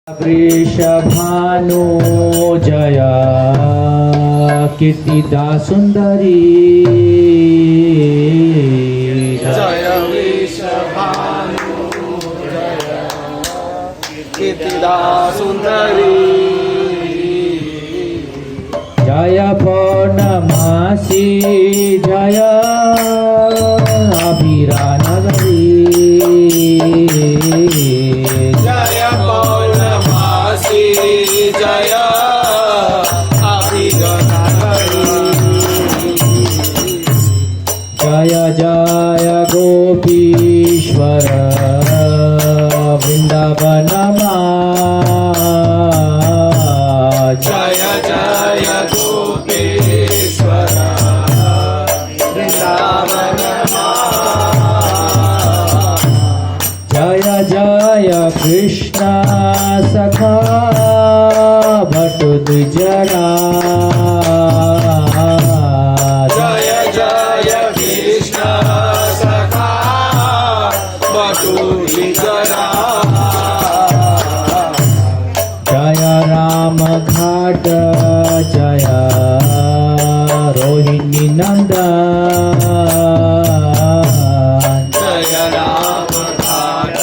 वृषभानु जय कीर्तिदा सुंदरी जय वृषभानु जय कीर्तिदा सुंदरी जय पौर्णमासी जय अभिरा नगरी जय पौर्णमासी जय अभिगनगरी जय जय गोपीश्वर वृंदावन जय जय गोपेश्वर वृंदावन जय जय कृष्ण सखा भटु द्विजरा जय जय कृष्ण सखा बटुलिगरा जय राम घाट जय रोहिणी नंदन जय राम घाट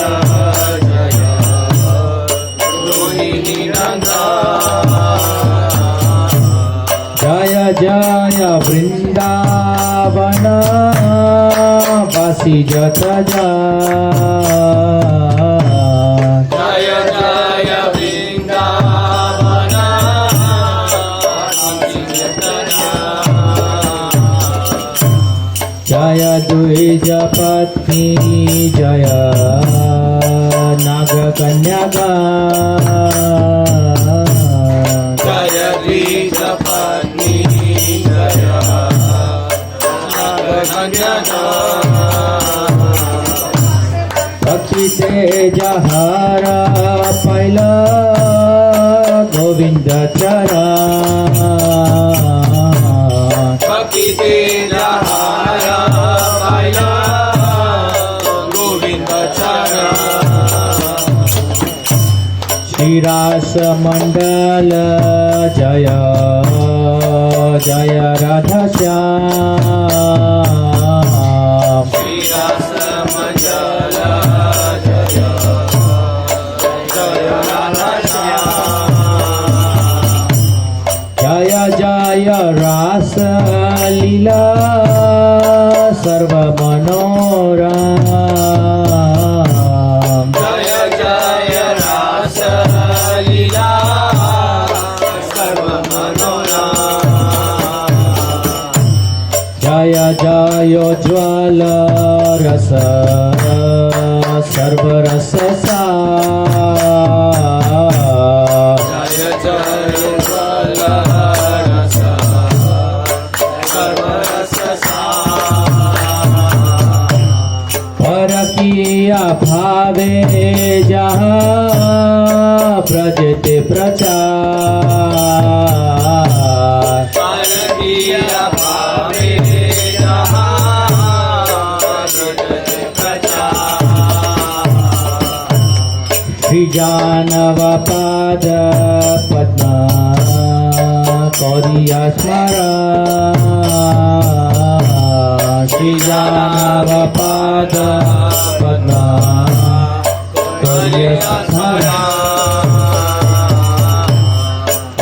जय रोहिणी नंदन जय जय वृंदावन वासी जत जय जय वृंदावन जय द्विज पत्नी जय नाग कन्या जय द्विज पत्नी जय भक्ति तेज हर पैल गोविंद चरा भक्ति तेज हार पाइला गोविंद चरण श्रीरास मंडल जय जय राधा श्याम श्रीरस मंडल जय जय राधा श्याम जय जय रास लीला सर्व मनोरम जय जय रास लीला सर्व मनोरम जय जय ज्वल रस सर्व रस जय जय रस सर्व रस परकिया भावे जहाँ प्रजते प्रचार परकिया भावे जहाँ प्रजते प्रचार श्री जानव पाद पद्म कौरिया स्मरण श्री जानव पाद पद्म कौरिया स्मरण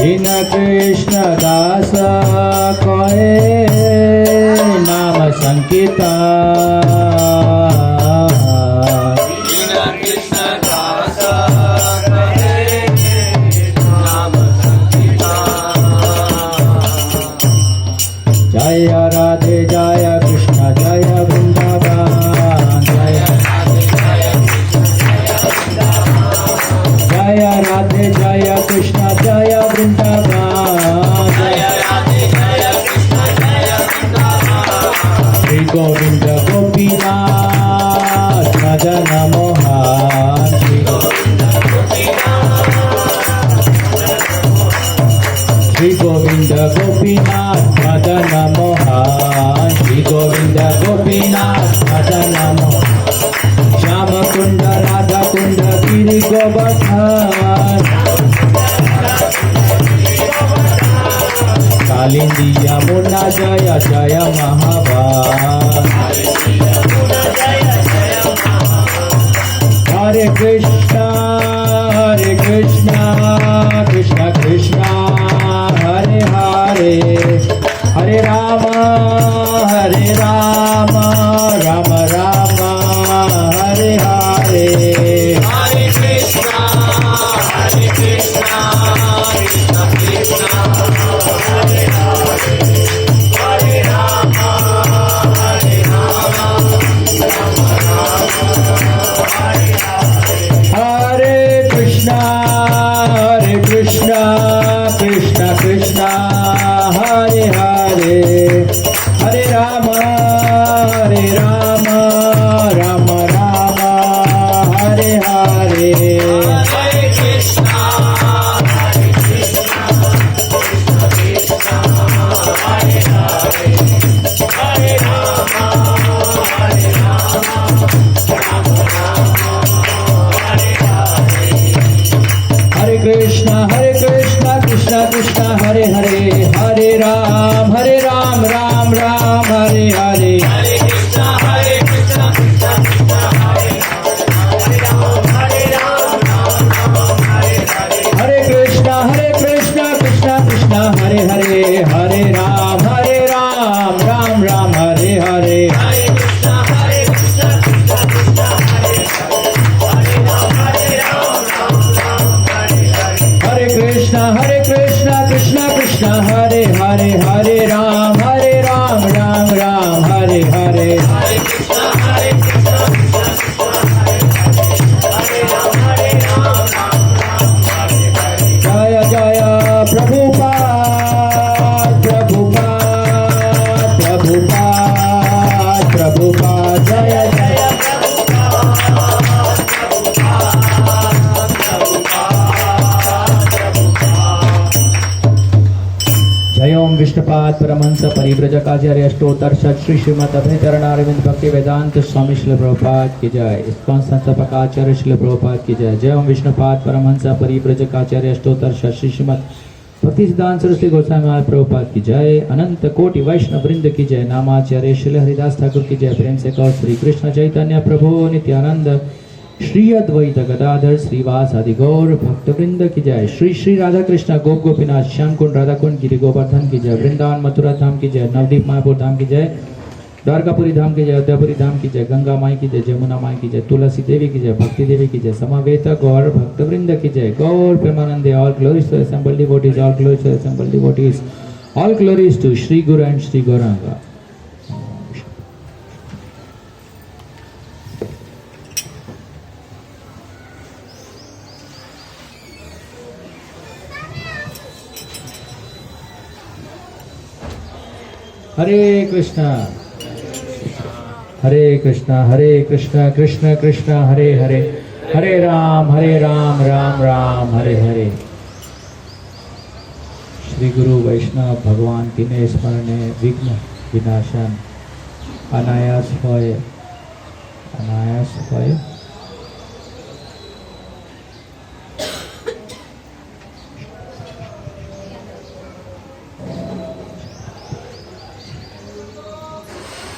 दीन कृष्ण दास कहे नाम संकीर्तन दीन कृष्ण दास कहे नाम संकीर्तन जय राधे जय कृष्ण जय वृंदावन जय राधे जय कृष्ण जय वृंदावन श्री गोविंद गोपीनाथ मदन मोहन श्री गोविंद गोपीनाथ मदन मोहन श्री गोविंद गोपीनाथ मदन मोहन श्याम कुंड Radha Kund Giri Govardhan Hare Krishna, Krishna Krishna, Hare Hare, Hare Rama, Rama Rama, Hare Hare. Hare Krishna, Krishna Krishna, Hare Hare, Hare Ram, Ram Ram, Hare Hare. Hare Krishna, Krishna Krishna, Hare Hare Krishna, Krishna Krishna, Hare Hare, Hare Ram, Ram Ram, Hare Hare. Hare Krishna, Krishna Krishna, Hare Hare Krishna, Krishna Krishna, Hare Hare, Hare Ram, Ram Ram, Hare Hare. Hare Krishna, Jaya Jaya Prabhupada, Prabhupada, Jaya Jaya. जय ओम विष्णुपाद परमहंस परिव्रजकाचार्य अष्टोत्तर सत श्री श्रीमद अभयचरणारविंद भक्ति वेदांत स्वामी श्री प्रभुपाद की जय। ISKCON संस्थापकाचार्य Shri Prabhupada की जय। जय ओम विष्णुपाद परमहंस परिव्रजकाचार्य अष्टोत्तर सत श्री श्रीमद भक्ति सिद्धांत सरस्वती गोस्वामी महाराज प्रभुपाद की जय। अनंत कोटि वैष्णव वृंद की जय। नामाचार्य श्री हरिदास ठाकुर की जय। प्रेम से कहो श्री कृष्ण चैतन्य प्रभु नित्यानंद श्री अद्वैत गदाधर श्रीवास आदि गौर भक्तवृंद की जय। श्री श्री राधा कृष्ण गोप गोपीनाथ श्याम कुंड राधा कुंड गिरि गोवर्धन की जय। वृंदावन मथुरा धाम की जय। नवदीप मायापुर धाम की जय। द्वारकापुरी धाम की जय। अयोध्यापुरी धाम की जय। गंगा माई की जय। जमुना माई की जय। तुलसी देवी की जय। भक्ति देवी की जय। समवेत गौर भक्तवृंद की जय। Gaura Premananda all glories to assembled devotees, all glories to assembled devotees, all glories to Shri Guru and Shri Gauranga. Hare Krishna, Krishna Krishna, Hare Hare, Hare Ram, Ram Ram, Hare Hare. Shri गुरु वैष्णव भगवान तीने स्मरणे विघ्न विनाशन अनायास होय, अनायास होय।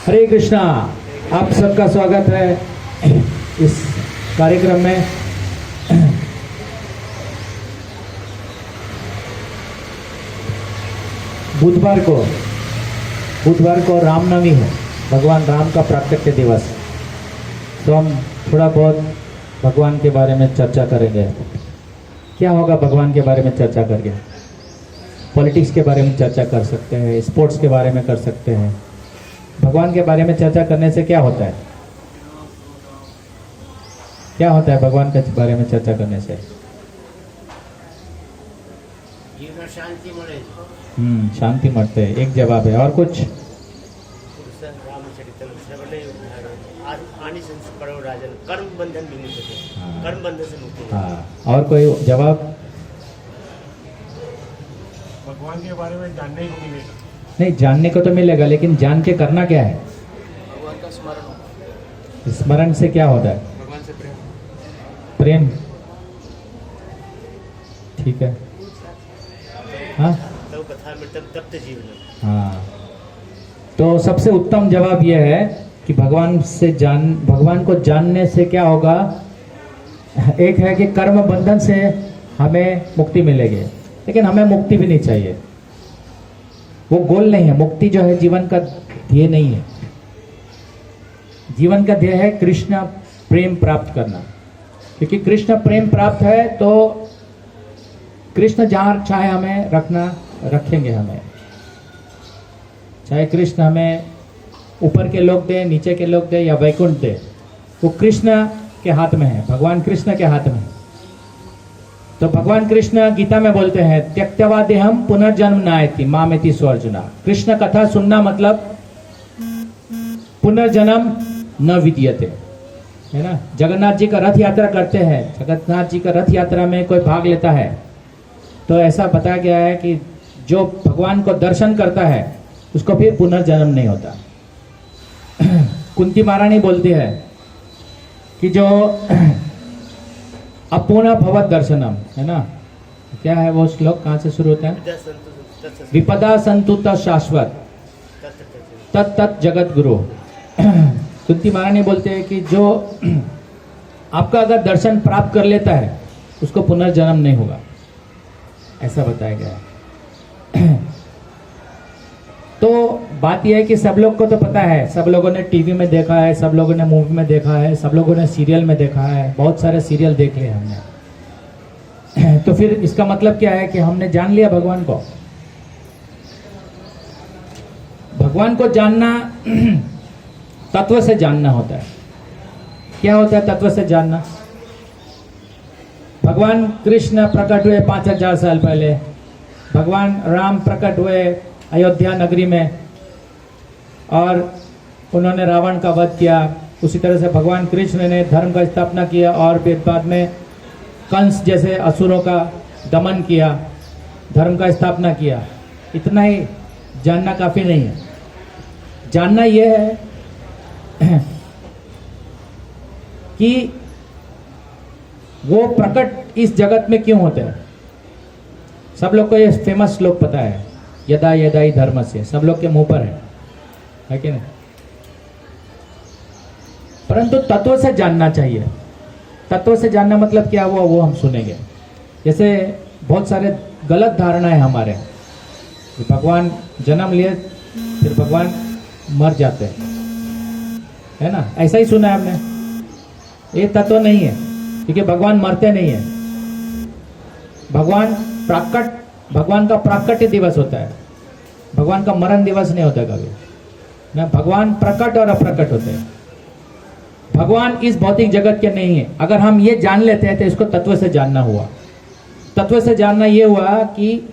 हरे कृष्णा, आप सबका स्वागत है इस कार्यक्रम में। बुधवार को रामनवमी है, भगवान राम का प्राकट्य दिवस। तो हम थोड़ा बहुत भगवान के बारे में चर्चा करेंगे। क्या होगा भगवान के बारे में चर्चा करके? पॉलिटिक्स के बारे में चर्चा कर सकते हैं, स्पोर्ट्स के बारे में कर सकते हैं। भगवान के बारे में चर्चा करने से क्या होता है? क्या होता है भगवान के बारे में चर्चा करने से? जीवन शांति मिले। शांति मरते है, एक जवाब है। और कुछ? कर्म बंधन भी मुक्त है। कर्म बंधन से मुक्त है। हाँ, और कोई जवाब? भगवान के बारे में जानने को मिलेगा। नहीं, जानने को तो मिलेगा, लेकिन जान के करना क्या है? भगवान का स्मरण। स्मरण से क्या होता है? भगवान से प्रेम। प्रेम, ठीक है। हाँ तब कथा में तप्त जीवन। हाँ, तो सबसे उत्तम जवाब यह है कि भगवान को जानने से क्या होगा? एक है कि कर्म बंधन से हमें मुक्ति मिलेगी, लेकिन हमें मुक्ति भी नहीं चाहिए। वो गोल नहीं है। मुक्ति जो है जीवन का ध्येय नहीं है। जीवन का ध्येय है कृष्ण प्रेम प्राप्त करना, क्योंकि कृष्ण प्रेम प्राप्त है तो कृष्ण जहाँ चाहे हमें रखना रखेंगे हमें, चाहे कृष्ण हमें ऊपर के लोग दे, नीचे के लोग दे या वैकुंठ दे, वो कृष्ण के हाथ में है, भगवान कृष्ण के हाथ में है। तो भगवान कृष्ण गीता में बोलते हैं त्यक्तवा देहम पुनर्जन्म नायति मामेति स्वर्जुना। कृष्ण कथा सुनना मतलब पुनर्जन्म न विद्यते, है ना। जगन्नाथ जी का रथ यात्रा करते हैं, जगन्नाथ जी का रथ यात्रा में कोई भाग लेता है तो ऐसा बताया गया है कि जो भगवान को दर्शन करता है उसको फिर पुनर्जन्म नहीं होता। कुंती महारानी बोलती है कि जो अपूर्ण भवत दर्शनम, है ना, क्या है वो श्लोक, कहाँ से शुरू होता है? विपदा संतु शाश्वत तत् तत् जगत गुरु। कुंती महारानी बोलते हैं कि जो आपका अगर दर्शन प्राप्त कर लेता है उसको पुनर्जन्म नहीं होगा, ऐसा बताया गया है। तो बात यह है कि सब लोग को तो पता है, सब लोगों ने टीवी में देखा है, सब लोगों ने मूवी में देखा है, सब लोगों ने सीरियल में देखा है, बहुत सारे सीरियल देख लिए हमने। तो फिर इसका मतलब क्या है कि हमने जान लिया भगवान को। भगवान को जानना तत्व से जानना होता है। क्या होता है तत्व से जानना? भगवान कृष्ण प्रकट हुए 5000 साल पहले, भगवान राम प्रकट हुए अयोध्या नगरी में और उन्होंने रावण का वध किया। उसी तरह से भगवान कृष्ण ने धर्म का स्थापना किया और फिर बाद में कंस जैसे असुरों का दमन किया, धर्म का स्थापना किया। इतना ही जानना काफी नहीं है। जानना यह है कि वो प्रकट इस जगत में क्यों होते हैं। सब लोग को ये फेमस श्लोक पता है, यदा यदा ही धर्म से, सब लोग के मुंह पर है कि नहीं? परंतु तत्व से जानना चाहिए। तत्व से जानना मतलब क्या हुआ वो हम सुनेंगे। जैसे बहुत सारे गलत धारणाएं हमारे, भगवान जन्म लिए फिर भगवान मर जाते हैं, है ना, ऐसा ही सुना है हमने। ये तत्व नहीं है, क्योंकि भगवान मरते नहीं है। भगवान का प्राकट्य दिवस होता है, भगवान का मरण दिवस नहीं होता कभी ना। भगवान प्रकट और अप्रकट होते हैं। भगवान इस भौतिक जगत के नहीं है। अगर हम ये जान लेते हैं तो इसको तत्व से जानना हुआ। तत्व से जानना ये हुआ कि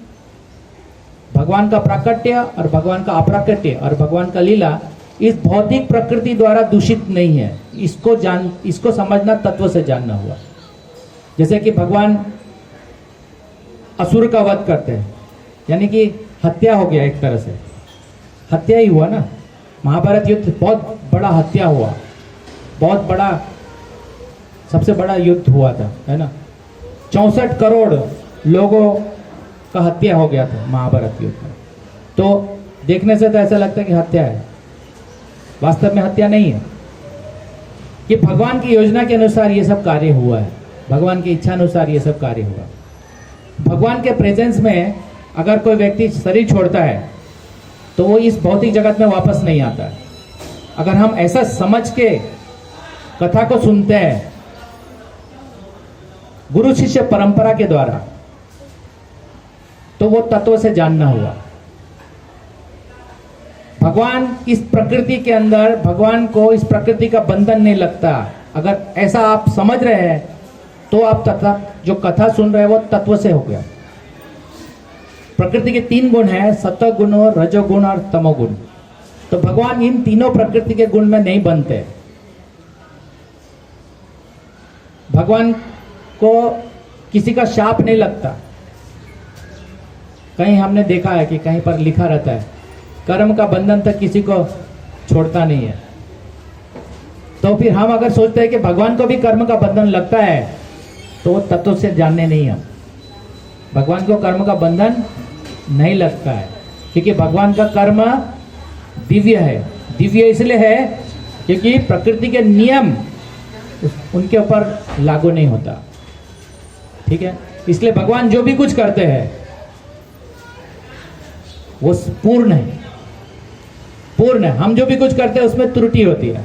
भगवान का प्राकट्य और भगवान का अप्राकट्य और भगवान का लीला इस भौतिक प्रकृति द्वारा दूषित नहीं है। इसको समझना तत्व से जानना हुआ। जैसे कि भगवान असुर का वध करते हैं, यानी कि हत्या हो गया, एक तरह से हत्या ही हुआ ना। महाभारत युद्ध बहुत बड़ा हत्या हुआ, बहुत बड़ा, सबसे बड़ा युद्ध हुआ था, है ना। 64 करोड़ लोगों का हत्या हो गया था महाभारत युद्ध में। तो देखने से तो ऐसा लगता है कि हत्या है, वास्तव में हत्या नहीं है। कि भगवान की योजना के अनुसार ये सब कार्य हुआ है, भगवान की इच्छा अनुसार ये सब कार्य हुआ। भगवान के प्रेजेंस में अगर कोई व्यक्ति शरीर छोड़ता है तो वो इस भौतिक जगत में वापस नहीं आता है। अगर हम ऐसा समझ के कथा को सुनते हैं गुरु शिष्य परंपरा के द्वारा, तो वो तत्व से जानना हुआ। भगवान इस प्रकृति के अंदर, भगवान को इस प्रकृति का बंधन नहीं लगता। अगर ऐसा आप समझ रहे हैं तो आप तथा जो कथा सुन रहे हैं वो तत्व से हो गया। प्रकृति के 3 गुण हैं, सत्व गुण, रजोगुण और तमोगुण। तो भगवान इन तीनों प्रकृति के गुण में नहीं बनते। भगवान को किसी का शाप नहीं लगता। कहीं हमने देखा है कि कहीं पर लिखा रहता है कर्म का बंधन तक किसी को छोड़ता नहीं है। तो फिर हम अगर सोचते हैं कि भगवान को भी कर्म का बंधन लगता है तो तत्व से जानने नहीं हम। भगवान को कर्म का बंधन नहीं लगता है, क्योंकि भगवान का कर्म दिव्य है। दिव्य इसलिए है क्योंकि प्रकृति के नियम उनके ऊपर लागू नहीं होता, ठीक है। इसलिए भगवान जो भी कुछ करते हैं वो पूर्ण है, पूर्ण है। हम जो भी कुछ करते हैं उसमें त्रुटि होती है,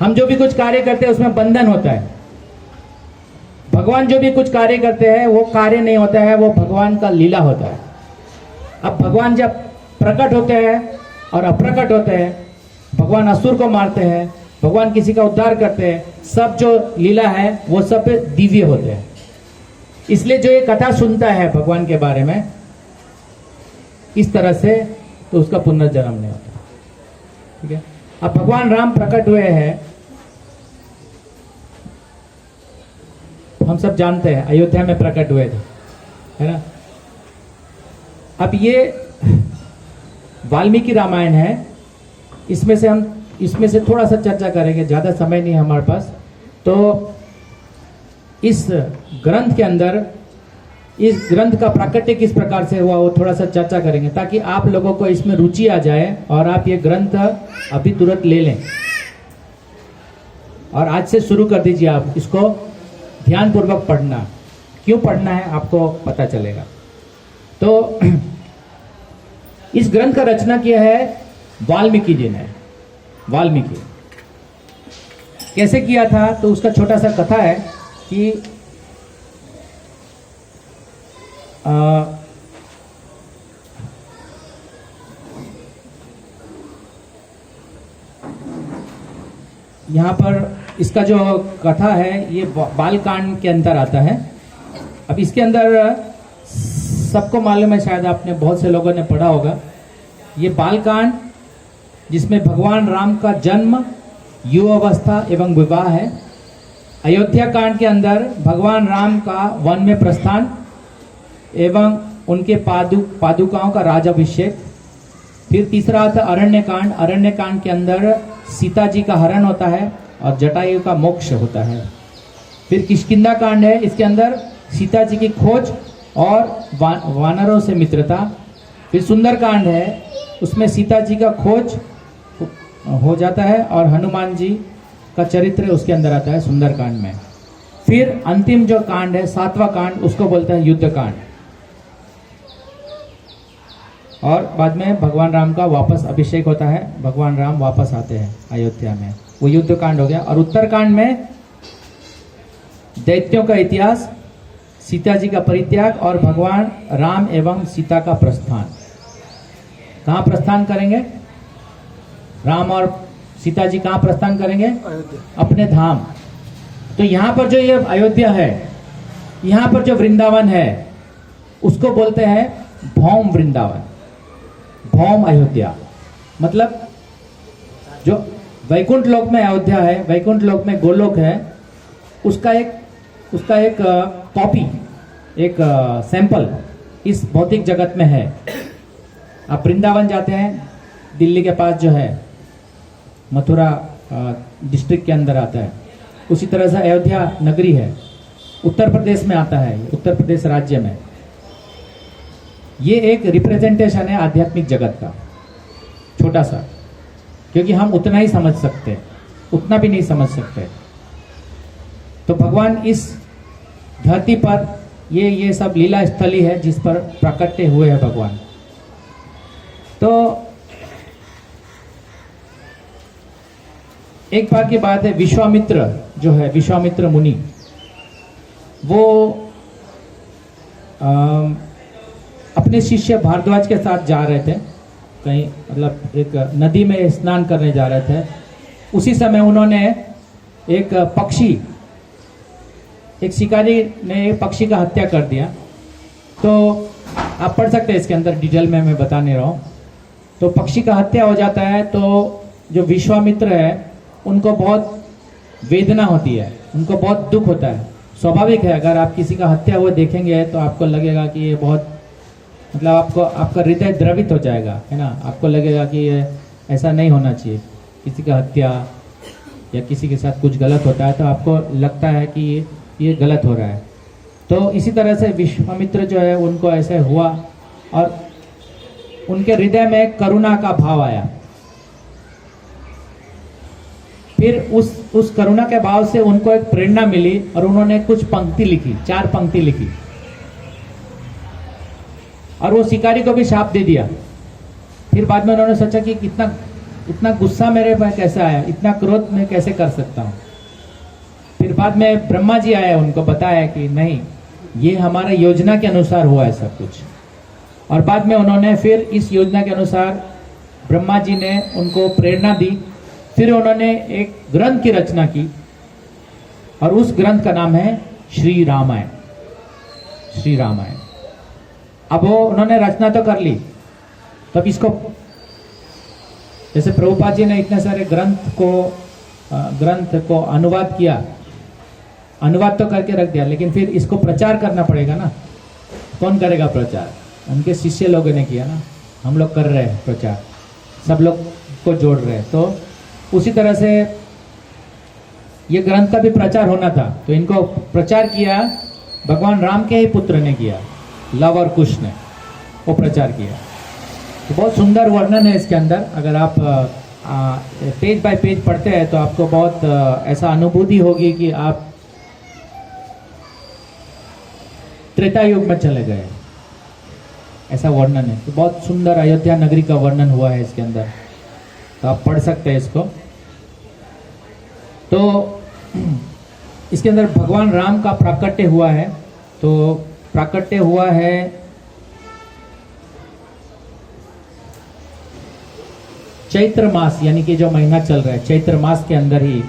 हम जो भी कुछ कार्य करते हैं उसमें बंधन होता है। भगवान जो भी कुछ कार्य करते हैं वो कार्य नहीं होता है, वो भगवान का लीला होता है। अब भगवान जब प्रकट होते हैं और अप्रकट होते हैं, भगवान असुर को मारते हैं, भगवान किसी का उद्धार करते हैं, सब जो लीला है वो सब दिव्य होते हैं। इसलिए जो ये कथा सुनता है भगवान के बारे में इस तरह से, तो उसका पुनर्जन्म नहीं होता। ठीक है। अब भगवान राम प्रकट हुए हैं, हम सब जानते हैं, अयोध्या में प्रकट हुए थे, है ना। अब ये वाल्मीकि रामायण है, इसमें से थोड़ा सा चर्चा करेंगे, ज्यादा समय नहीं है हमारे पास। तो इस ग्रंथ के अंदर, इस ग्रंथ का प्राकट्य किस प्रकार से हुआ वो थोड़ा सा चर्चा करेंगे, ताकि आप लोगों को इसमें रुचि आ जाए और आप ये ग्रंथ अभी तुरंत ले लें और आज से शुरू कर दीजिए। आप इसको ध्यानपूर्वक पढ़ना, क्यों पढ़ना है आपको पता चलेगा। तो इस ग्रंथ का रचना किया है वाल्मीकि जी ने। वाल्मीकि कैसे किया था, तो उसका छोटा सा कथा है कि यहाँ पर इसका जो कथा है ये बालकांड के अंदर आता है। अब इसके अंदर सबको मालूम है, शायद आपने बहुत से लोगों ने पढ़ा होगा, ये बालकांड जिसमें भगवान राम का जन्म, युवावस्था एवं विवाह है। अयोध्या कांड के अंदर भगवान राम का वन में प्रस्थान एवं उनके पादुकाओं का राजाभिषेक। फिर तीसरा आता अरण्य कांड। अरण्य कांड के अंदर सीता जी का हरण होता है और जटायु का मोक्ष होता है। फिर किष्किंधा कांड है, इसके अंदर सीता जी की खोज और वानरों से मित्रता। फिर सुंदर कांड है, उसमें सीता जी का खोज हो जाता है और हनुमान जी का चरित्र उसके अंदर आता है सुंदर कांड में। फिर अंतिम जो कांड है, सातवां कांड, उसको बोलते हैं युद्ध कांड। और बाद में भगवान राम का वापस अभिषेक होता है, भगवान राम वापस आते हैं अयोध्या में, वो युद्ध कांड हो गया। और उत्तरकांड में दैत्यों का इतिहास, सीता जी का परित्याग और भगवान राम एवं सीता का प्रस्थान। कहाँ प्रस्थान करेंगे? राम और सीता जी कहाँ प्रस्थान करेंगे? अपने धाम। तो यहाँ पर जो ये अयोध्या है, यहाँ पर जो वृंदावन है, उसको बोलते हैं भौम वृंदावन, भौम अयोध्या। मतलब जो वैकुंठ लोक में अयोध्या है, वैकुंठ लोक में गोलोक है, उसका एक कॉपी, एक सैंपल इस भौतिक जगत में है। आप वृंदावन जाते हैं, दिल्ली के पास जो है, मथुरा डिस्ट्रिक्ट के अंदर आता है, उसी तरह से अयोध्या नगरी है, उत्तर प्रदेश में आता है, उत्तर प्रदेश राज्य में। ये एक रिप्रेजेंटेशन है आध्यात्मिक जगत का, छोटा सा, क्योंकि हम उतना ही समझ सकते, उतना भी नहीं समझ सकते। तो भगवान इस धरती पर ये सब लीला स्थली है जिस पर प्राकट्य हुए हैं भगवान। तो एक बार की बात है, विश्वामित्र जो है, विश्वामित्र मुनि, वो अपने शिष्य भारद्वाज के साथ जा रहे थे कहीं, मतलब एक नदी में स्नान करने जा रहे थे। उसी समय उन्होंने एक पक्षी, एक शिकारी ने एक पक्षी का हत्या कर दिया। तो आप पढ़ सकते हैं इसके अंदर, डिटेल में मैं बता नहीं रहा हूँ। तो पक्षी का हत्या हो जाता है, तो जो विश्वामित्र है उनको बहुत वेदना होती है, उनको बहुत दुख होता है। स्वाभाविक है, अगर आप किसी का हत्या हुआ देखेंगे तो आपको लगेगा कि ये बहुत, मतलब आपका हृदय द्रवित हो जाएगा, है ना। आपको लगेगा कि ये ऐसा नहीं होना चाहिए, किसी का हत्या या किसी के साथ कुछ गलत होता है तो आपको लगता है कि ये गलत हो रहा है। तो इसी तरह से विश्वामित्र जो है उनको ऐसे हुआ और उनके हृदय में करुणा का भाव आया। फिर उस करुणा के भाव से उनको एक प्रेरणा मिली और उन्होंने कुछ पंक्ति लिखी, 4 पंक्ति लिखी, और वो शिकारी को भी शाप दे दिया। फिर बाद में उन्होंने सोचा कि इतना गुस्सा मेरे पर कैसे आया, इतना क्रोध मैं कैसे कर सकता हूँ। फिर फिर बाद में ब्रह्मा जी आए, उनको बताया कि नहीं, ये हमारे योजना के अनुसार हुआ है सब कुछ। और बाद में उन्होंने फिर इस योजना के अनुसार ब्रह्मा जी ने उनको प्रेरणा दी, फिर उन्होंने एक ग्रंथ की रचना की और उस ग्रंथ का नाम है श्री रामायण। श्री रामायण। अब वो उन्होंने रचना तो कर ली, तब इसको जैसे प्रभुपाद जी ने इतने सारे ग्रंथ को अनुवाद किया, अनुवाद तो करके रख दिया, लेकिन फिर इसको प्रचार करना पड़ेगा ना। कौन करेगा प्रचार? उनके शिष्य लोगों ने किया ना, हम लोग कर रहे हैं प्रचार, सब लोग को जोड़ रहे हैं। तो उसी तरह से ये ग्रंथ का भी प्रचार होना था, तो इनको प्रचार किया भगवान राम के ही पुत्र ने किया, लव और कुश ने वो प्रचार किया। तो बहुत सुंदर वर्णन है इसके अंदर। अगर आप पेज बाय पेज पढ़ते हैं तो आपको बहुत ऐसा अनुभूति होगी कि आप त्रेता युग में चले गए, ऐसा वर्णन है। तो बहुत सुंदर अयोध्या नगरी का वर्णन हुआ है इसके अंदर, तो आप पढ़ सकते हैं इसको। तो इसके अंदर भगवान राम का प्राकट्य हुआ है। तो प्राकट्य हुआ है चैत्र मास, यानी कि जो महीना चल रहा है चैत्र मास के अंदर ही,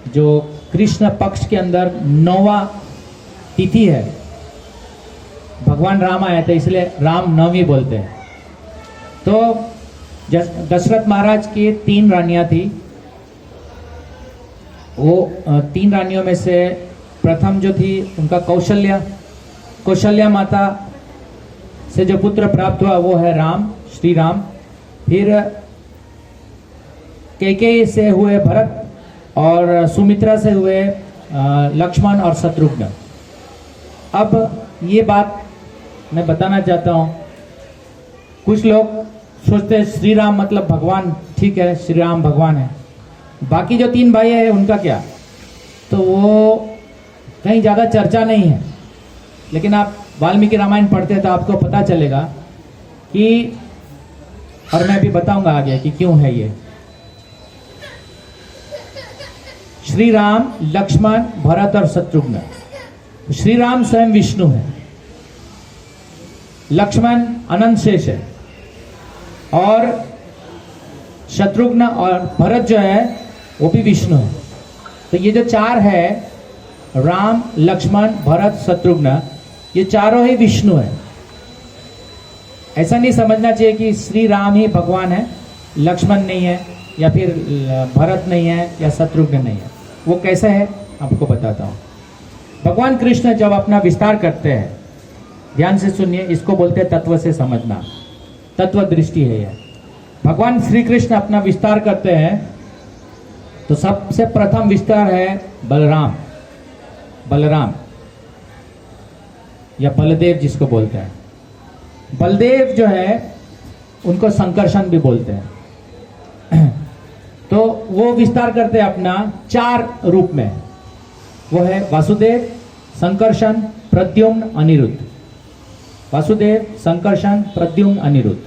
जो कृष्ण पक्ष के अंदर 9वां तिथि है, भगवान राम आए थे इसलिए राम नवमी बोलते हैं। तो दशरथ महाराज की 3 रानियां थी। वो 3 रानियों में से प्रथम जो थी उनका कौशल्या माता से जो पुत्र प्राप्त हुआ वो है राम, श्री राम। फिर कैकेयी से हुए भरत, और सुमित्रा से हुए लक्ष्मण और शत्रुघ्न। अब ये बात मैं बताना चाहता हूँ, कुछ लोग सोचते हैं श्री राम मतलब भगवान, ठीक है श्री राम भगवान है, बाकी जो 3 भाई है उनका क्या? तो वो कहीं ज़्यादा चर्चा नहीं है। लेकिन आप वाल्मीकि रामायण पढ़ते हैं तो आपको पता चलेगा कि, और मैं भी बताऊंगा आगे कि क्यों है ये। श्री राम, लक्ष्मण, भरत और शत्रुघ्न। श्री राम स्वयं विष्णु है, लक्ष्मण अनंत शेष है, और शत्रुघ्न और भरत जो है वो भी विष्णु है। तो ये जो 4 है, राम, लक्ष्मण, भरत, शत्रुघ्न, ये चारों ही विष्णु है। ऐसा नहीं समझना चाहिए कि श्री राम ही भगवान है, लक्ष्मण नहीं है, या फिर भरत नहीं है, या शत्रुघ्न नहीं है। वो कैसे है आपको बताता हूँ। भगवान कृष्ण जब अपना विस्तार करते हैं, ध्यान से सुनिए, इसको बोलते हैं तत्व से समझना, तत्व दृष्टि है यह। भगवान श्री कृष्ण अपना विस्तार करते हैं तो सबसे प्रथम विस्तार है बलराम, बलराम या बलदेव जिसको बोलते हैं। बलदेव जो है उनको संकर्षण भी बोलते हैं। तो वो विस्तार करते हैं अपना 4 रूप में, वो है वासुदेव, संकर्षण, प्रद्युम्न, अनिरुद्ध। वासुदेव, संकर्षण, प्रद्युम्न, अनिरुद्ध।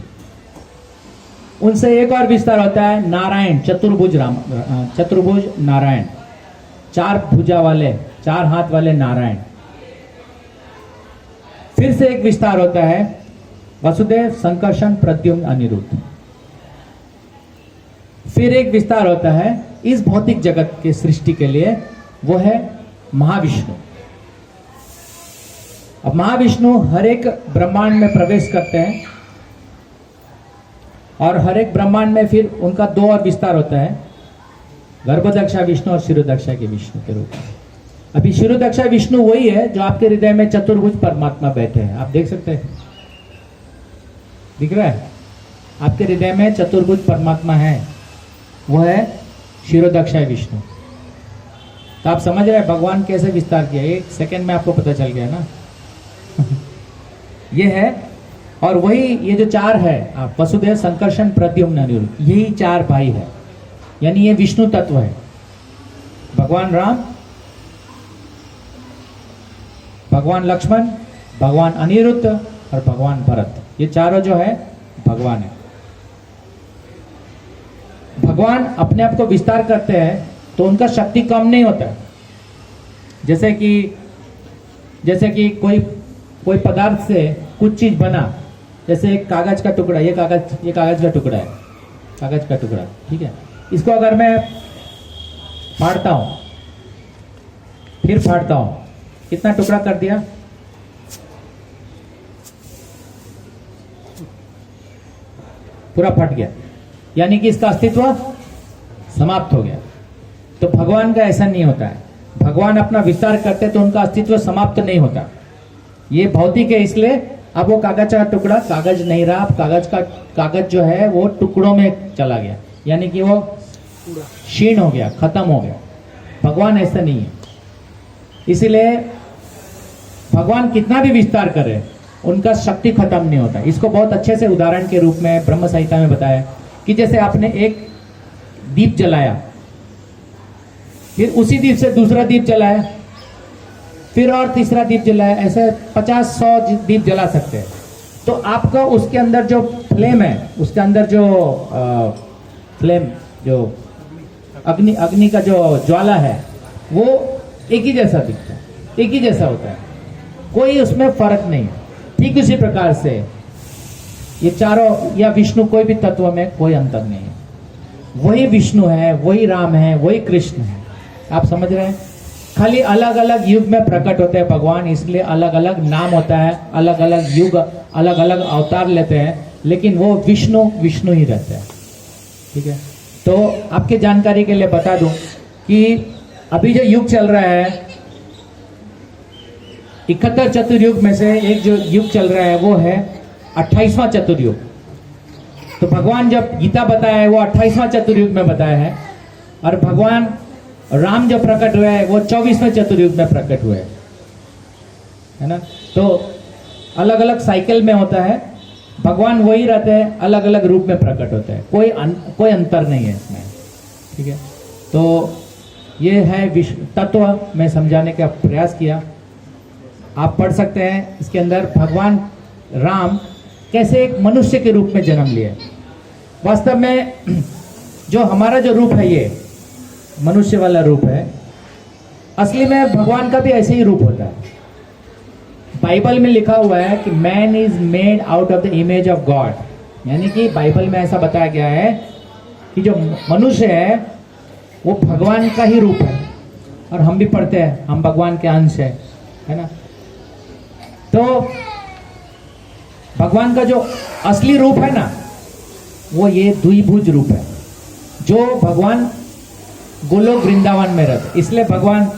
उनसे एक और विस्तार होता है नारायण, चतुर्भुज चतुर्भुज नारायण, 4 भुजा वाले, 4 हाथ वाले नारायण। फिर से एक विस्तार होता है वासुदेव, संकर्षण, प्रद्युम्न, अनिरुद्ध। फिर एक विस्तार होता है इस भौतिक जगत के सृष्टि के लिए, वो है महाविष्णु। अब महाविष्णु हर एक ब्रह्मांड में प्रवेश करते हैं, और हर एक ब्रह्मांड में फिर उनका 2 और विस्तार होता है, गर्भदक्षा विष्णु और शिरोदक्षा के विष्णु के रूप में। अभी शिरोदक्षा विष्णु वही है जो आपके हृदय में चतुर्भुज परमात्मा बैठे हैं, आप देख सकते हैं, दिख रहा है आपके हृदय में चतुर्भुज परमात्मा है, वो है शिरोदक्षा विष्णु। तो आप समझ रहे हैं भगवान कैसे विस्तार किया, 1 सेकेंड में आपको पता चल गया ना। ये है, और वही ये जो 4 है, आप वसुदेव, संकर्षण, प्रद्युम्न, अनिरुद्ध, यही 4 भाई है, यानी ये विष्णु तत्व है। भगवान राम, भगवान लक्ष्मण, भगवान अनिरुद्ध और भगवान भरत, ये चारों जो है भगवान है। भगवान अपने आप को विस्तार करते हैं तो उनका शक्ति कम नहीं होता है, जैसे कि कोई पदार्थ से कुछ चीज बना, जैसे एक कागज का टुकड़ा, ये कागज का टुकड़ा है, कागज का टुकड़ा, ठीक है। इसको अगर मैं फाड़ता हूं, फिर फाड़ता हूं, कितना टुकड़ा कर दिया? पूरा फट गया, यानी कि इसका अस्तित्व समाप्त हो गया। तो भगवान का ऐसा नहीं होता है। भगवान अपना विस्तार करते तो उनका अस्तित्व समाप्त नहीं होता। ये भौतिक है, इसलिए अब वो कागज का टुकड़ा कागज नहीं रहा, अब कागज जो है वो टुकड़ों में चला गया, यानी कि वो क्षीण हो गया, खत्म हो गया। भगवान ऐसा नहीं है। इसीलिए भगवान कितना भी विस्तार करे, उनका शक्ति खत्म नहीं होता। इसको बहुत अच्छे से उदाहरण के रूप में ब्रह्म संहिता में बताया कि जैसे आपने एक दीप जलाया, फिर उसी दीप से दूसरा दीप जलाया, फिर और तीसरा दीप जलाया, ऐसे 50-100 दीप जला सकते हैं। तो आपको उसके अंदर जो फ्लेम है, उसके अंदर जो फ्लेम, जो अग्नि का जो ज्वाला है, वो एक ही जैसा दिखता है, एक ही जैसा होता है, कोई उसमें फर्क नहीं है। ठीक उसी प्रकार से ये चारों या विष्णु, कोई भी तत्व में कोई अंतर नहीं है। वही विष्णु है, वही राम है, वही कृष्ण है। आप समझ रहे हैं? खाली अलग अलग युग में प्रकट होते हैं भगवान, इसलिए अलग अलग नाम होता है, अलग अलग युग, अलग अलग अवतार लेते हैं, लेकिन वो विष्णु विष्णु ही रहते हैं। ठीक है, तो आपके जानकारी के लिए बता दूं कि अभी जो युग चल रहा है, 71 चतुर्युग में से एक जो युग चल रहा है वो है 28वां चतुर्युग। तो भगवान जब गीता बताया है वो 28वां चतुर्युग में बताया है, और भगवान राम जो प्रकट हुए हैं वो 24वें चतुर्युग में प्रकट हुए है ना। तो अलग अलग साइकिल में होता है, भगवान वही रहते हैं, अलग अलग रूप में प्रकट होते हैं, कोई अंतर नहीं है इसमें। ठीक है, तो ये है तत्व में समझाने का प्रयास किया। आप पढ़ सकते हैं इसके अंदर भगवान राम कैसे एक मनुष्य के रूप में जन्म लिए। वास्तव में जो हमारा जो रूप है, ये मनुष्य वाला रूप है, असली में भगवान का भी ऐसे ही रूप होता है। बाइबल में लिखा हुआ है कि man is made out of the image of God, यानी कि बाइबल में ऐसा बताया गया है कि जो मनुष्य है वो भगवान का ही रूप है। और हम भी पढ़ते हैं हम भगवान के अंश है ना। तो भगवान का जो असली रूप है ना, वो ये द्विभुज रूप है, जो भगवान गोलोक वृंदावन में रहते। इसलिए भगवान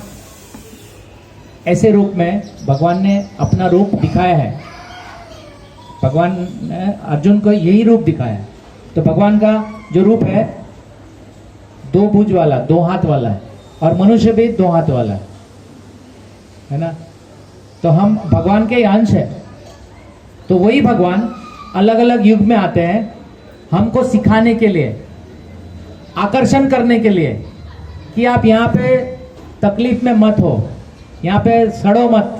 ऐसे रूप में भगवान ने अपना रूप दिखाया है। भगवान ने अर्जुन को यही रूप दिखाया है। तो भगवान का जो रूप है 2 भुज वाला, 2 हाथ वाला है, और मनुष्य भी 2 हाथ वाला है ना। तो हम भगवान के अंश है। तो वही भगवान अलग अलग युग में आते हैं हमको सिखाने के लिए, आकर्षण करने के लिए कि आप यहाँ पे तकलीफ में मत हो, यहाँ पे सड़ो मत,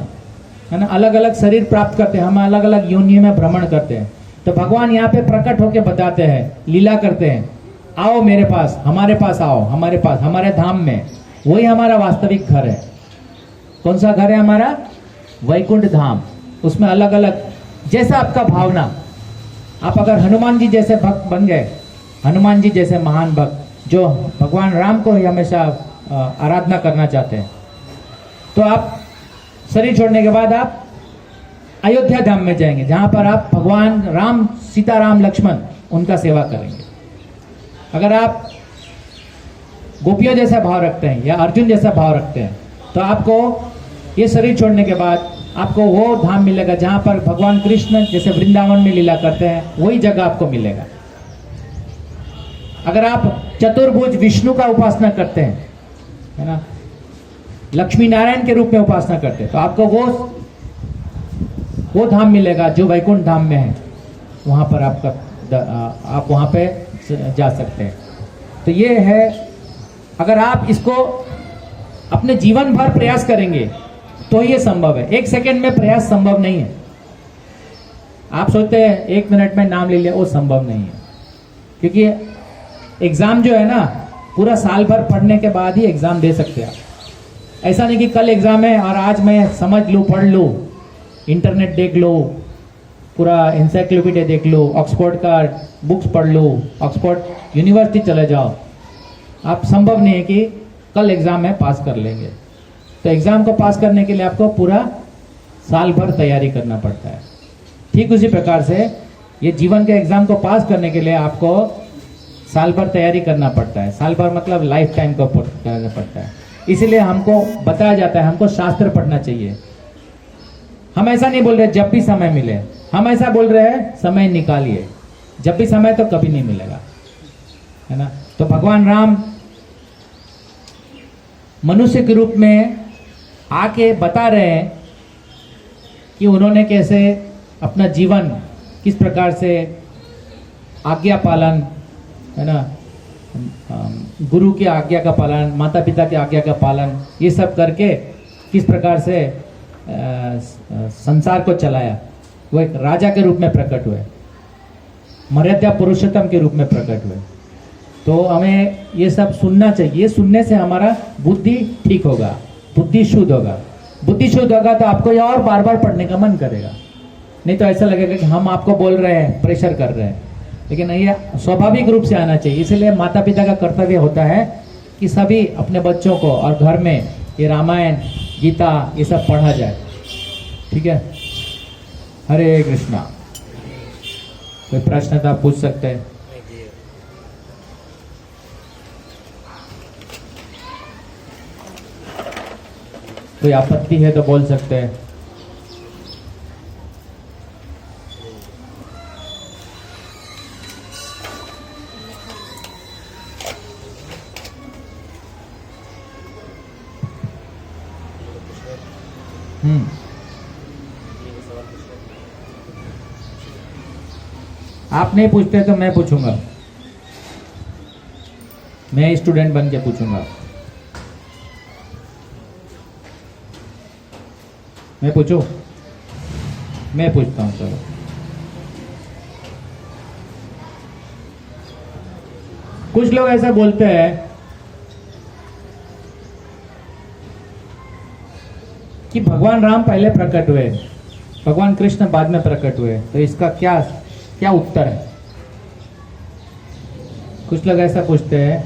है ना। अलग अलग शरीर प्राप्त करते हैं हम, अलग अलग योनि में भ्रमण करते हैं। तो भगवान यहाँ पे प्रकट होके बताते हैं, लीला करते हैं, आओ मेरे पास, हमारे पास आओ, हमारे पास, हमारे धाम में। वही हमारा वास्तविक घर है। कौन सा घर है हमारा? वैकुंठ धाम। उसमें अलग अलग जैसा आपका भावना, आप अगर हनुमान जी जैसे भक्त बन गए, हनुमान जी जैसे महान भक्त जो भगवान राम को ही हमेशा आराधना करना चाहते हैं, तो आप शरीर छोड़ने के बाद आप अयोध्या धाम में जाएंगे, जहां पर आप भगवान राम, सीताराम, लक्ष्मण उनका सेवा करेंगे। अगर आप गोपियों जैसा भाव रखते हैं या अर्जुन जैसा भाव रखते हैं, तो आपको ये शरीर छोड़ने के बाद आपको वो धाम मिलेगा जहां पर भगवान कृष्ण जैसे वृंदावन में लीला करते हैं, वही जगह आपको मिलेगा। अगर आप चतुर्भुज विष्णु का उपासना करते हैं, है ना, लक्ष्मी नारायण के रूप में उपासना करते हैं, तो आपको वो धाम मिलेगा जो वैकुंठ धाम में है। वहां पर आप वहां पे जा सकते हैं। तो ये है, अगर आप इसको अपने जीवन भर प्रयास करेंगे तो ये संभव है। 1 सेकंड में प्रयास संभव नहीं है। आप सोचते हैं 1 मिनट में नाम ले लिया, वो संभव नहीं है। क्योंकि एग्जाम जो है ना, पूरा साल भर पढ़ने के बाद ही एग्जाम दे सकते हैं आप। ऐसा नहीं कि कल एग्जाम है और आज मैं समझ लूँ, पढ़ लूँ, इंटरनेट देख लो, पूरा इंसाइक्लोपीडिया देख लो, ऑक्सफोर्ड का बुक्स पढ़ लो, ऑक्सफोर्ड यूनिवर्सिटी चले जाओ। आप संभव नहीं है कि कल एग्जाम है पास कर लेंगे। तो एग्जाम को पास करने के लिए आपको पूरा साल भर तैयारी करना पड़ता है। ठीक उसी प्रकार से ये जीवन के एग्जाम को पास करने के लिए आपको साल भर तैयारी करना पड़ता है। साल भर मतलब लाइफ टाइम को करना पड़ता है। इसीलिए हमको बताया जाता है हमको शास्त्र पढ़ना चाहिए। हम ऐसा नहीं बोल रहे जब भी समय मिले, हम ऐसा बोल रहे हैं समय निकालिए। जब भी समय तो कभी नहीं मिलेगा, है ना। तो भगवान राम मनुष्य के रूप में आके बता रहे हैं कि उन्होंने कैसे अपना जीवन किस प्रकार से आज्ञा पालन, है ना, गुरु की आज्ञा का पालन, माता पिता की आज्ञा का पालन, ये सब करके किस प्रकार से संसार को चलाया। वो एक राजा के रूप में प्रकट हुए, मर्यादा पुरुषोत्तम के रूप में प्रकट हुए। तो हमें ये सब सुनना चाहिए। ये सुनने से हमारा बुद्धि ठीक होगा, बुद्धि शुद्ध होगा। बुद्धि शुद्ध होगा तो आपको ये और बार बार पढ़ने का मन करेगा। नहीं तो ऐसा लगेगा कि हम आपको बोल रहे हैं, प्रेशर कर रहे हैं। लेकिन ये स्वाभाविक रूप से आना चाहिए। इसलिए माता पिता का कर्तव्य होता है कि सभी अपने बच्चों को और घर में ये रामायण, गीता, ये सब पढ़ा जाए। ठीक है। हरे कृष्णा। कोई प्रश्न तो आप पूछ सकते हैं। कोई आपत्ति है तो बोल सकते हैं। आप नहीं पूछते तो मैं पूछूंगा, मैं स्टूडेंट बन के पूछूंगा। मैं पूछूं? मैं पूछता हूं, चलो। कुछ लोग ऐसा बोलते हैं कि भगवान राम पहले प्रकट हुए, भगवान कृष्ण बाद में प्रकट हुए। तो इसका क्या क्या उत्तर है? कुछ लोग ऐसा पूछते हैं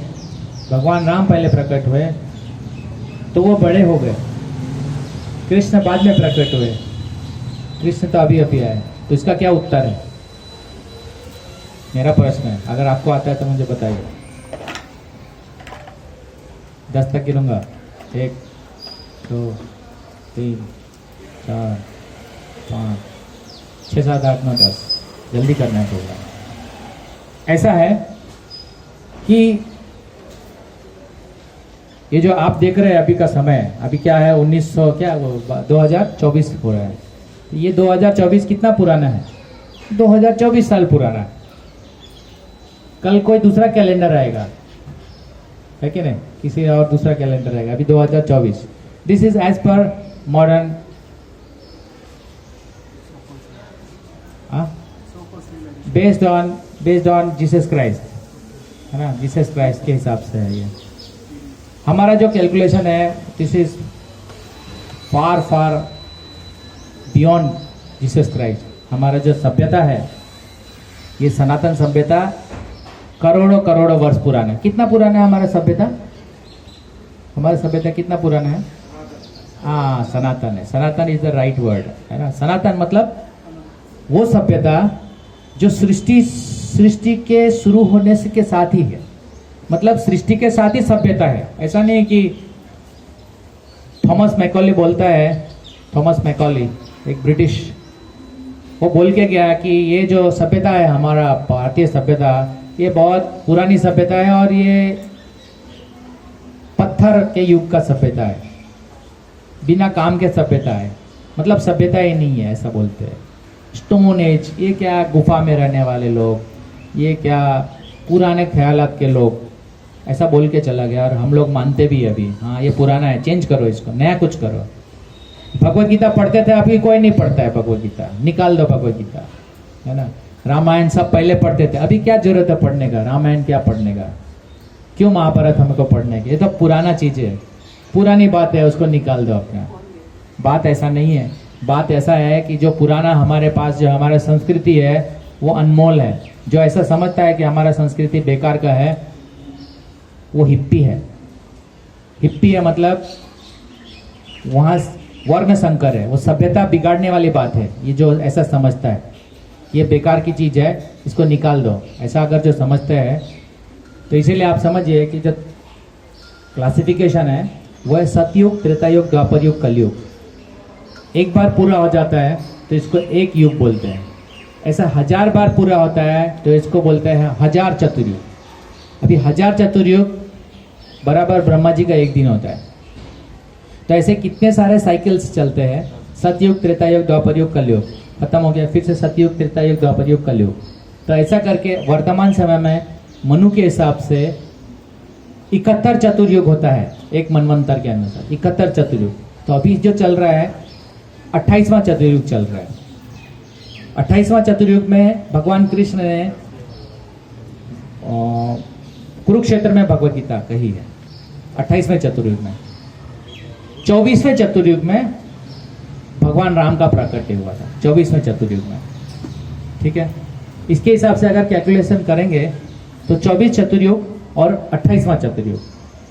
भगवान राम पहले प्रकट हुए तो वो बड़े हो गए, कृष्ण बाद में प्रकट हुए, कृष्ण तो अभी अभी आए। तो इसका क्या उत्तर है? मेरा प्रश्न है, अगर आपको आता है तो मुझे बताइए। 10 तक गिनूंगा। 1 2 3 4 5 6 7 8 9 10। जल्दी करना है प्रोग्राम। ऐसा है कि ये जो आप देख रहे हैं अभी का समय, अभी क्या है 2024 हो रहा है। ये 2024 कितना पुराना है? 2024 साल पुराना है। कल कोई दूसरा कैलेंडर आएगा, है कि नहीं? किसी और दूसरा कैलेंडर आएगा। अभी 2024। This is as per modern based on Jesus Christ, है ना। जीसस क्राइस्ट के हिसाब से है ये। हमारा जो कैलकुलेशन है this is far far beyond Jesus Christ. हमारा जो सभ्यता है ये सनातन सभ्यता करोड़ों करोड़ों वर्ष पुराना है। कितना पुराना है हमारा सभ्यता? हमारा सभ्यता कितना पुराना है? हाँ, सनातन है। सनातन इज द राइट वर्ड, है ना। सनातन मतलब वो सभ्यता जो सृष्टि के शुरू होने से के साथ ही है। मतलब सृष्टि के साथ ही सभ्यता है। ऐसा नहीं कि थॉमस मैकॉली बोलता है, थॉमस मैकॉली एक ब्रिटिश, वो बोल के गया कि ये जो सभ्यता है हमारा भारतीय सभ्यता, ये बहुत पुरानी सभ्यता है और ये पत्थर के युग का सभ्यता है, बिना काम के सभ्यता है। मतलब सभ्यता ही नहीं है, ऐसा बोलते हैं। स्टोन एज, ये क्या गुफा में रहने वाले लोग, ये क्या पुराने ख्यालात के लोग, ऐसा बोल के चला गया। और हम लोग मानते भी अभी, हाँ ये पुराना है, चेंज करो इसको, नया कुछ करो। भगवत गीता पढ़ते थे, अभी कोई नहीं पढ़ता है भगवत गीता, निकाल दो भगवत गीता, है ना। रामायण सब पहले पढ़ते थे, अभी क्या जरूरत है पढ़ने का? रामायण क्या पढ़ने का? क्यों महाभारत हमको पढ़ने की? ये तो पुराना चीज है, पुरानी बात है उसको निकाल दो अपना। बात ऐसा नहीं है। बात ऐसा है कि जो पुराना हमारे पास जो हमारा संस्कृति है वो अनमोल है। जो ऐसा समझता है कि हमारा संस्कृति बेकार का है वो हिप्पी है। हिप्पी है मतलब वहाँ वर्ण संकर है, वो सभ्यता बिगाड़ने वाली बात है। ये जो ऐसा समझता है ये बेकार की चीज़ है, इसको निकाल दो, ऐसा अगर जो समझते हैं तो इसीलिए आप समझिए कि जो क्लासिफिकेशन है वो है सतयुग, त्रेतायुग, द्वापर युग, कलयुग। एक बार पूरा हो जाता है तो इसको एक युग बोलते हैं। ऐसा 1000 बार पूरा होता है तो इसको बोलते हैं 1000 चतुर्युग। अभी 1000 चतुर्युग बराबर ब्रह्मा जी का एक दिन होता है। तो ऐसे कितने सारे साइकिल्स चलते हैं, सतयुग, त्रेतायुग, द्वापर युग, कलयुग, खत्म हो गया, फिर से सतयुग, त्रेतायुग, द्वापर युग, कलयुग। तो ऐसा करके वर्तमान समय में मनु के हिसाब से 71 चतुर्युग होता है एक मनवंतर के अनुसार, 71 चतुर्युग। तो अभी जो चल रहा है 28वां चतुर्युग चल रहा है। 28वां चतुर्युग में भगवान कृष्ण ने कुरुक्षेत्र में भगवत गीता कही है 28वें चतुर्युग में। 24वें चतुर्युग में भगवान राम का प्राकट्य हुआ था 24वें चतुर्युग में। ठीक है, इसके हिसाब से अगर कैलकुलेशन करेंगे तो 24 चतुर्युग और 28वां चतुर्युग।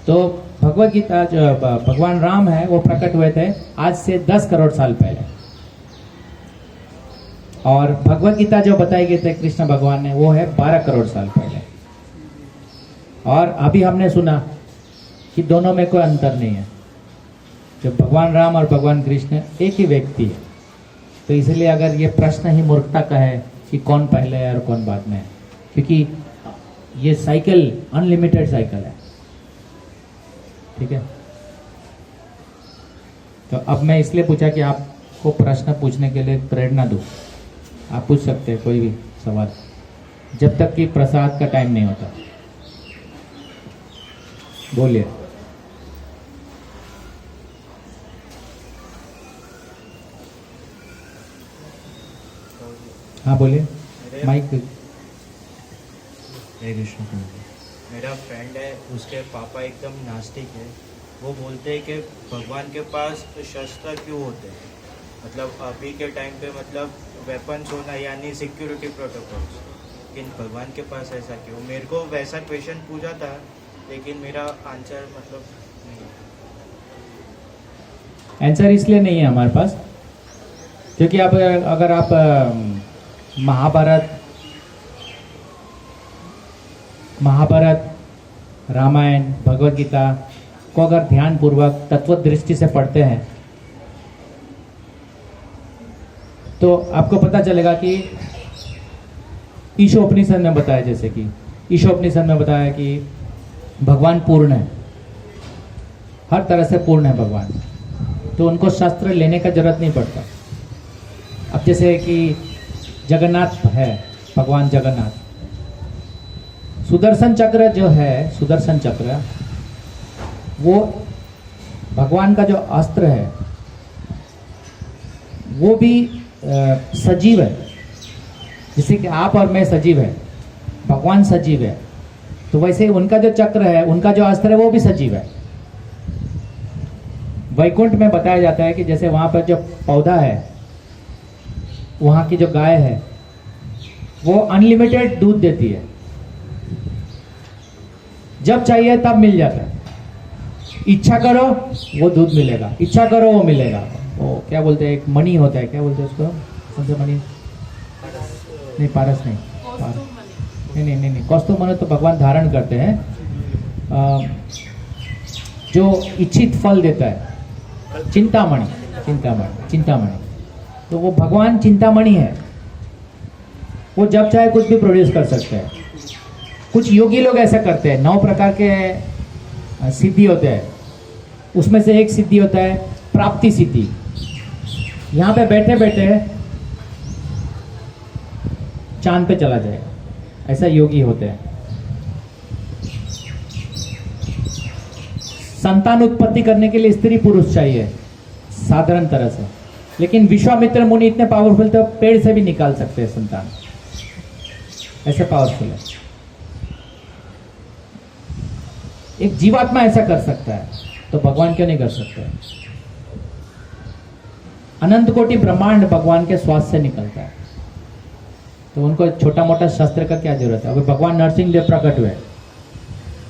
तो भगवत गीता जो भगवान राम है वो प्रकट हुए थे आज से 10 करोड़ साल पहले। और भगवत गीता जो बताई गई थे कृष्ण भगवान ने वो है 12 करोड़ साल पहले। और अभी हमने सुना कि दोनों में कोई अंतर नहीं है, जो भगवान राम और भगवान कृष्ण एक ही व्यक्ति है। तो इसलिए अगर ये प्रश्न ही मूर्खता का है कि कौन पहले है और कौन बाद में है, क्योंकि ये साइकिल अनलिमिटेड साइकिल है। ठीक है, तो अब मैं इसलिए पूछा कि आपको प्रश्न पूछने के लिए प्रेरणा दूं। आप पूछ सकते हैं कोई भी सवाल जब तक कि प्रसाद का टाइम नहीं होता। बोलिए। हाँ बोलिए, माइक। मेरा फ्रेंड है, उसके पापा एकदम नास्तिक है। वो बोलते हैं कि भगवान के पास शस्त्र क्यों होते हैं, मतलब अभी के टाइम पे मतलब वेपन्स होना यानी सिक्योरिटी प्रोटोकॉल्स, लेकिन भगवान के पास ऐसा क्यों? मेरे को वैसा क्वेश्चन पूछा था लेकिन मेरा आंसर मतलब नहीं। आंसर इसलिए नहीं है हमारे पास क्योंकि आप अगर आप महाभारत, रामायण, भगवत गीता को अगर ध्यान पूर्वक तत्व दृष्टि से पढ़ते हैं तो आपको पता चलेगा कि ईशोपनिषद में बताया, जैसे कि ईशोपनिषद में बताया कि भगवान पूर्ण है, हर तरह से पूर्ण है भगवान, तो उनको शस्त्र लेने का जरूरत नहीं पड़ता। अब जैसे कि जगन्नाथ है, भगवान जगन्नाथ, सुदर्शन चक्र जो है, सुदर्शन चक्र वो भगवान का जो अस्त्र है वो भी सजीव है। जैसे कि आप और मैं सजीव है, भगवान सजीव है, तो वैसे ही उनका जो चक्र है, उनका जो अस्त्र है वो भी सजीव है। वैकुंठ में बताया जाता है कि जैसे वहां पर जो पौधा है, वहां की जो गाय है वो अनलिमिटेड दूध देती है, जब चाहिए तब मिल जाता है। इच्छा करो वो दूध मिलेगा, इच्छा करो वो मिलेगा। वो क्या बोलते हैं, एक मणि होता है, क्या बोलते हैं उसको, कौन सा मणि? नहीं, पारस नहीं, नहीं, कौस्तुभ मणि तो भगवान धारण करते हैं, जो इच्छित फल देता है, चिंतामणि। तो वो भगवान चिंतामणि है, वो जब चाहे कुछ भी प्रोड्यूस कर सकते हैं। कुछ योगी लोग ऐसा करते हैं, 9 प्रकार के सिद्धि होते हैं, उसमें से एक सिद्धि होता है प्राप्ति सिद्धि। यहाँ पे बैठे बैठे चांद पे चला जाएगा, ऐसा योगी होते हैं। संतान उत्पत्ति करने के लिए स्त्री पुरुष चाहिए साधारण तरह से, लेकिन विश्वामित्र मुनि इतने पावरफुल थे, पेड़ से भी निकाल सकते हैं संतान, ऐसे पावरफुल है। एक जीवात्मा ऐसा कर सकता है। तो तो भगवान क्यों नहीं कर सकते? अनंत कोटि ब्रह्मांड भगवान के श्वास से निकलता है, तो उनको छोटा मोटा शस्त्र का क्या जरूरत है? अभी भगवान नरसिंह देव प्रकट हुए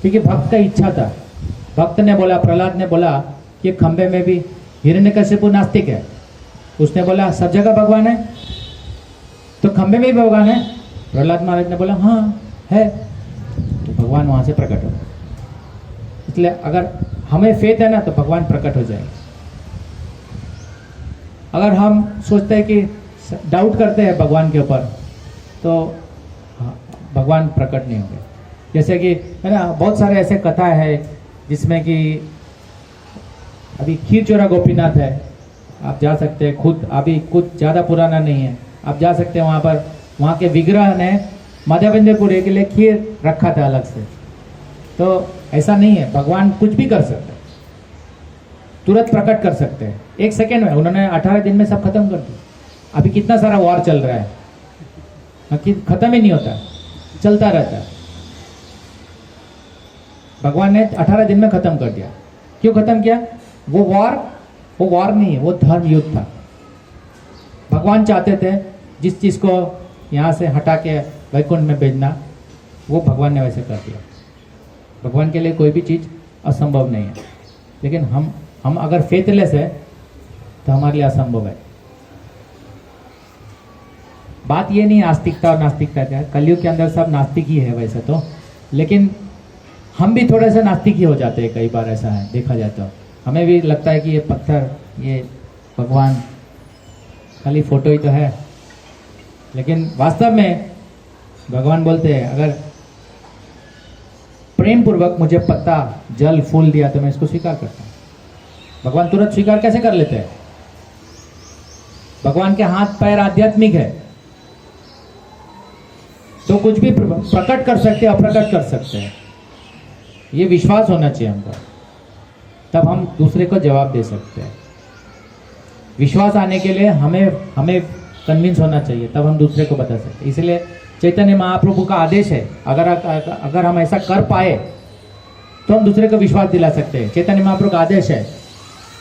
क्योंकि भक्त का इच्छा था। भक्त ने बोला, प्रहलाद ने बोला कि खंबे में भी हिरण्यकशिपु नास्तिक है, उसने बोला सब जगह भगवान है, तो खंबे में भी भगवान है। प्रहलाद महाराज ने बोला हाँ है, तो भगवान वहां से प्रकट हो। इसलिए अगर हमें फेथ है ना तो भगवान प्रकट हो जाएंगे। अगर हम सोचते हैं कि डाउट करते हैं भगवान के ऊपर, तो भगवान प्रकट नहीं होंगे। जैसे कि है ना, बहुत सारे ऐसे कथा है जिसमें कि अभी खीरचोरा गोपीनाथ है, आप जा सकते हैं खुद, अभी कुछ ज़्यादा पुराना नहीं है, आप जा सकते हैं वहाँ पर। वहाँ के विग्रह ने माधवेंद्रपुरी के लिए खीर रखा था अलग से। तो ऐसा नहीं है, भगवान कुछ भी कर सकते हैं, तुरंत प्रकट कर सकते हैं, 1 सेकेंड में। उन्होंने 18 दिन में सब खत्म कर दिया। अभी कितना सारा वॉर चल रहा है, खत्म ही नहीं होता, चलता रहता है। भगवान ने 18 दिन में खत्म कर दिया। क्यों खत्म किया? वो वॉर नहीं है, वो धर्म युद्ध था। भगवान चाहते थे जिस चीज को यहाँ से हटा के वैकुंठ में भेजना, वो भगवान ने वैसे कर दिया। भगवान के लिए कोई भी चीज असंभव नहीं है, लेकिन हम अगर फेथलेस है तो हमारे लिए असंभव है। बात ये नहीं आस्तिकता और नास्तिकता का, कलयुग के अंदर सब नास्तिक ही है वैसे तो, लेकिन हम भी थोड़े से नास्तिक ही हो जाते हैं कई बार, ऐसा है देखा जाए तो। हमें भी लगता है कि ये पत्थर, ये भगवान खाली फोटो ही तो है, लेकिन वास्तव में भगवान बोलते हैं अगर प्रेम पूर्वक मुझे पत्ता, जल, फूल दिया तो मैं इसको स्वीकार करता हूँ। भगवान तुरंत स्वीकार कैसे कर लेते हैं? भगवान के हाथ पैर आध्यात्मिक है, तो कुछ भी प्रकट कर सकते हैं, अप्रकट कर सकते हैं। ये विश्वास होना चाहिए हमको, तब हम दूसरे को जवाब दे सकते हैं। विश्वास आने के लिए हमें कन्विंस होना चाहिए, तब हम दूसरे को बता सकते हैं। इसलिए चैतन्य महाप्रभु का आदेश है, अगर हम ऐसा कर पाए तो हम दूसरे को विश्वास दिला सकते हैं। चैतन्य महाप्रभु का आदेश है,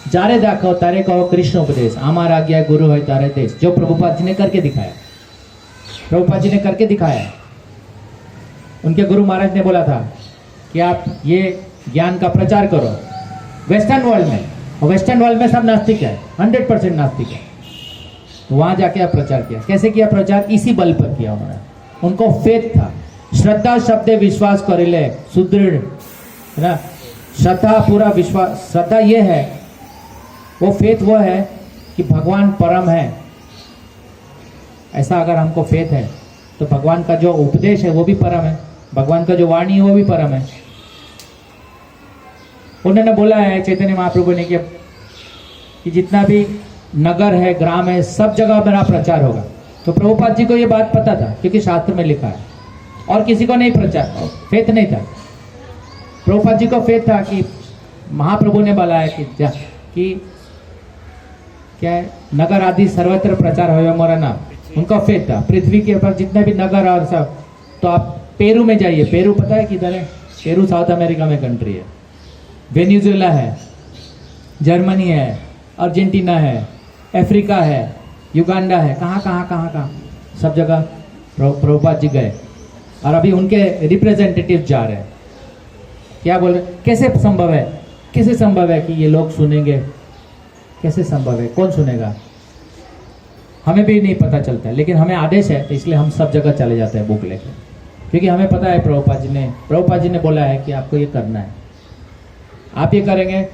जारे दाखो तारे कहो कृष्ण उपदेश, आमार आज्ञा गुरु है तारे देश। जो प्रभुपाद जी ने करके दिखाया, प्रभुपाद जी ने करके दिखाया। उनके गुरु महाराज ने बोला था कि आप ये ज्ञान का प्रचार करो वेस्टर्न वर्ल्ड में, और वेस्टर्न वर्ल्ड में सब नास्तिक है, 100% नास्तिक है। तो वहां जाके आप प्रचार किया। कैसे किया प्रचार? इसी बल पर किया उन्होंने। उनको फेथ था, श्रद्धा शब्द विश्वास करिले सुदृढ़, है ना। श्रद्धा पूरा विश्वास, श्रद्धा ये है, वो फेथ वो है कि भगवान परम है। ऐसा अगर हमको फेथ है तो भगवान का जो उपदेश है वो भी परम है, भगवान का जो वाणी है वो भी परम है। उन्होंने बोला है चैतन्य महाप्रभु ने कि जितना भी नगर है, ग्राम है, सब जगह मेरा प्रचार होगा। तो प्रभुपाद जी को ये बात पता था क्योंकि शास्त्र में लिखा है, और किसी को नहीं प्रचार, फेथ नहीं था। प्रभुपाद जी को फेथ था कि महाप्रभु ने बोला है कि क्या है, नगर आदि सर्वत्र प्रचार हो मोरा नाम। उनका फेथ था पृथ्वी के ऊपर जितने भी नगर और सब। तो आप पेरू में जाइए, पेरू पता है किधर है? पेरू साउथ अमेरिका में कंट्री है। वेनेजुएला है, जर्मनी है, अर्जेंटीना है, अफ्रीका है, युगांडा है, कहाँ सब जगह प्रभुपाद जी गए, और अभी उनके रिप्रेजेंटेटिव जा रहे हैं। क्या बोल रहे? कैसे संभव है, कैसे संभव है कि ये लोग सुनेंगे? कैसे संभव है? कौन सुनेगा? हमें भी नहीं पता चलता है, लेकिन हमें आदेश है, तो इसलिए हम सब जगह चले जाते हैं बुक लेकर, क्योंकि हमें पता है प्रभुपाद जी ने बोला है कि आपको ये करना है। आप ये करेंगे,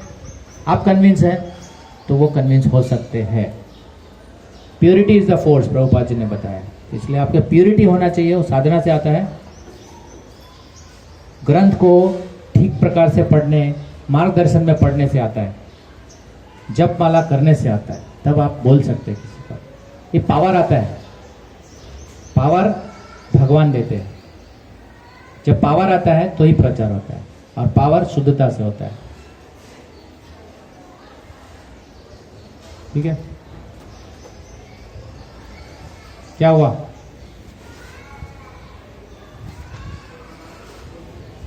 आप कन्विंस हैं तो वो कन्विंस हो सकते हैं। Purity is the force, Prabhupada ji ने बताया। इसलिए आपके प्योरिटी होना चाहिए, वो साधना से आता है। ग्रंथ को ठीक प्रकार से पढ़ने, मार्गदर्शन में पढ़ने से आता है, जप माला करने से आता है, तब आप बोल सकते हैं किसी को। ये पावर आता है, पावर भगवान देते हैं। जब पावर आता है तो ही प्रचार होता है, और पावर शुद्धता से होता है। ठीक है, क्या हुआ?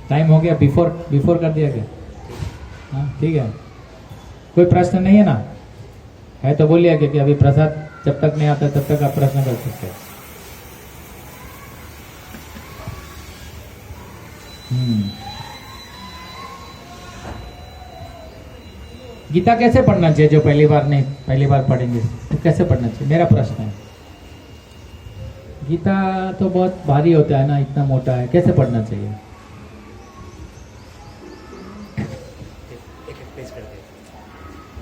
टाइम हो गया? बिफोर कर दिया क्या? हाँ ठीक है। कोई प्रश्न नहीं है ना? है तो बोलिए, क्योंकि अभी प्रसाद जब तक नहीं आता तब तक आप प्रश्न कर सकते हैं। गीता कैसे पढ़ना चाहिए? जो पहली बार पढ़ेंगे तो कैसे पढ़ना चाहिए, मेरा प्रश्न है। गीता तो बहुत भारी होता है ना, इतना मोटा है, कैसे पढ़ना चाहिए?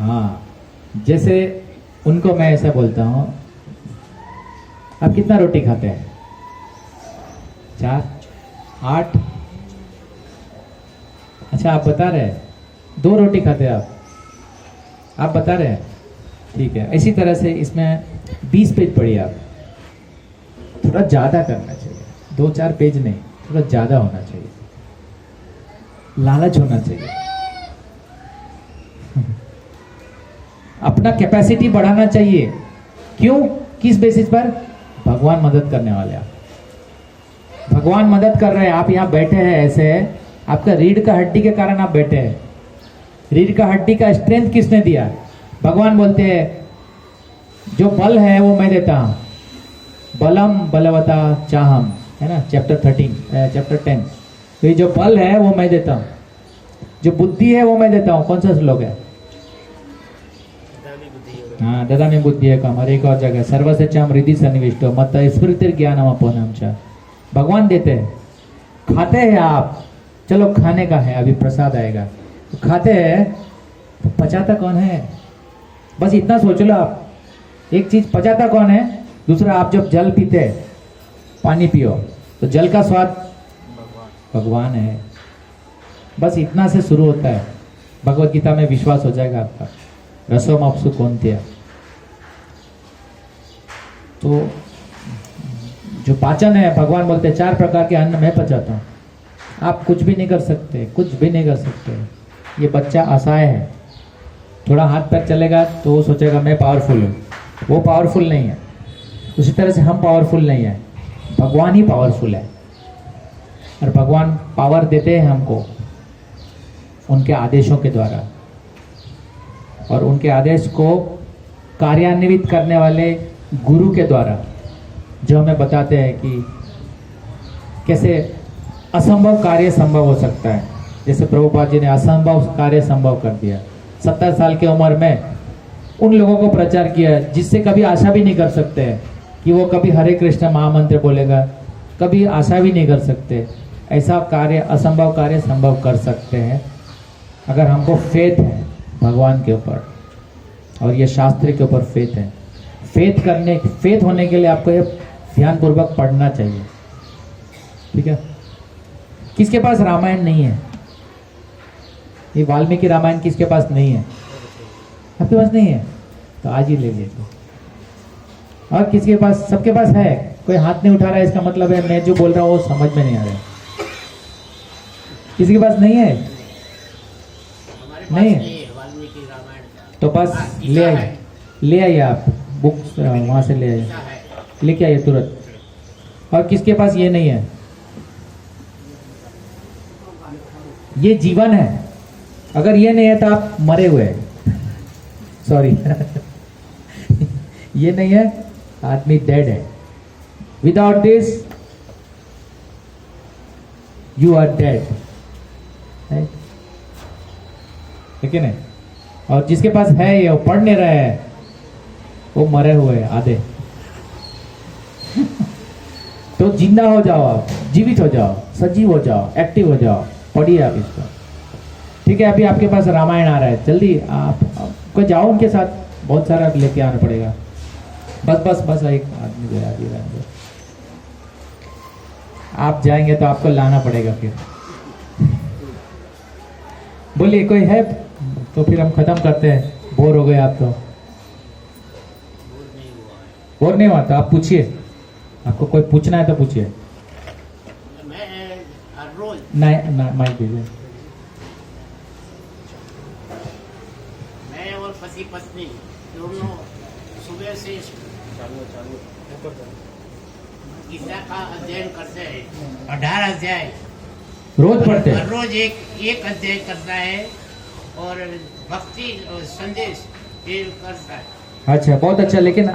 हाँ, जैसे उनको मैं ऐसा बोलता हूँ, आप कितना रोटी खाते हैं? 4, 8? अच्छा, आप बता रहे हैं 2 रोटी खाते हैं आप बता रहे हैं, ठीक है। इसी तरह से इसमें 20 पेज पढ़िए आप। थोड़ा ज़्यादा करना चाहिए, 2-4 पेज नहीं, थोड़ा ज़्यादा होना चाहिए, लालच होना चाहिए। अपना कैपेसिटी बढ़ाना चाहिए। क्यों? किस बेसिस पर? भगवान मदद करने वाले आप, भगवान मदद कर रहे हैं। आप यहाँ बैठे हैं ऐसे, आपका रीढ़ का हड्डी के कारण आप बैठे हैं। रीढ़ का हड्डी का स्ट्रेंथ किसने दिया? भगवान बोलते हैं जो बल है वो मैं देता हूँ, बलम बलवता चाहम, है ना, चैप्टर 10। तो ये जो बल है वो मैं देता हूँ, जो बुद्धि है वो मैं देता हूँ। कौन सा श्लोक है? हाँ, ददामि बुद्धि है कम। और एक और जगह, सर्वस्य चाम हृदि सन्निविष्टो मत स्मृति ज्ञानम अपोनम च। भगवान देते हैं, खाते हैं आप। चलो खाने का है, अभी प्रसाद आएगा तो खाते हैं, तो पचाता कौन है? बस इतना सोच लो आप, एक चीज पचाता कौन है? दूसरा, आप जब जल पीते हैं, पानी पियो, तो जल का स्वाद भगवान है। बस इतना से शुरू होता है। भगवत गीता में विश्वास हो जाएगा आपका। रसोम अपसु कौन्तेय। तो जो पाचन है, भगवान बोलते हैं 4 प्रकार के अन्न मैं पचाता हूँ। आप कुछ भी नहीं कर सकते, कुछ भी नहीं कर सकते। ये बच्चा असहाय है, थोड़ा हाथ पैर चलेगा तो वो सोचेगा मैं पावरफुल हूँ। वो पावरफुल नहीं है। उसी तरह से हम पावरफुल नहीं है, भगवान ही पावरफुल है। और भगवान पावर देते हैं हमको उनके आदेशों के द्वारा, और उनके आदेश को कार्यान्वित करने वाले गुरु के द्वारा, जो हमें बताते हैं कि कैसे असंभव कार्य संभव हो सकता है। जैसे प्रभुपाद जी ने असंभव कार्य संभव कर दिया। 70 साल की उम्र में उन लोगों को प्रचार किया जिससे कभी आशा भी नहीं कर सकते हैं कि वो कभी हरे कृष्ण महामंत्र बोलेगा, कभी आशा भी नहीं कर सकते। ऐसा कार्य, असंभव कार्य संभव कर सकते हैं अगर हमको फेथ है भगवान के ऊपर, और ये शास्त्र के ऊपर फेथ है। फेथ होने के लिए आपको ये ध्यानपूर्वक पढ़ना चाहिए, ठीक है। किसके पास रामायण नहीं है? ये वाल्मीकि रामायण किसके पास नहीं है? आपके पास नहीं है तो आज ही ले लीजिए। और किसके पास? सबके पास है। कोई हाथ नहीं उठा रहा है, इसका मतलब है मैं जो बोल रहा हूँ वो समझ में नहीं आ रहा है। किसी के पास नहीं है? नहीं है तो बस ले आइए आप बुक वहां से ले आइए, लेके आइए तुरंत। और किसके पास ये नहीं है? ये जीवन है। अगर ये नहीं है तो आप मरे हुए हैं। सॉरी ये नहीं है, आदमी डेड है। Without this you are dead, है कि नहीं? और जिसके पास है ये, वो पढ़ नहीं रहे हैं, वो मरे हुए हैं आधे। तो जिंदा हो जाओ, आप जीवित हो जाओ, सजीव हो जाओ, एक्टिव हो जाओ, पढ़िए आप इसको, ठीक है। अभी आपके पास रामायण आ रहा है, जल्दी आप कोई जाओ उनके साथ, बहुत सारा लेके आना पड़ेगा। बस एक आदमी गया, आप जाएंगे तो आपको लाना पड़ेगा फिर। बोलिए कोई है तो फिर हम खत्म करते हैं। बोर हो गए आप तो? बोर नहीं हुआ तो आप पूछिए, आपको कोई पूछना है तो पूछिए। नहीं, माइक दीजिए। मैं और पति पत्नी दोनों सुबह से गीता का अध्ययन करते हैं। 18 अध्याय रोज पढ़ते हैं। रोज एक अध्याय करता है, और भक्ति संदेश ये करता है। अच्छा, बहुत अच्छा। लेकिन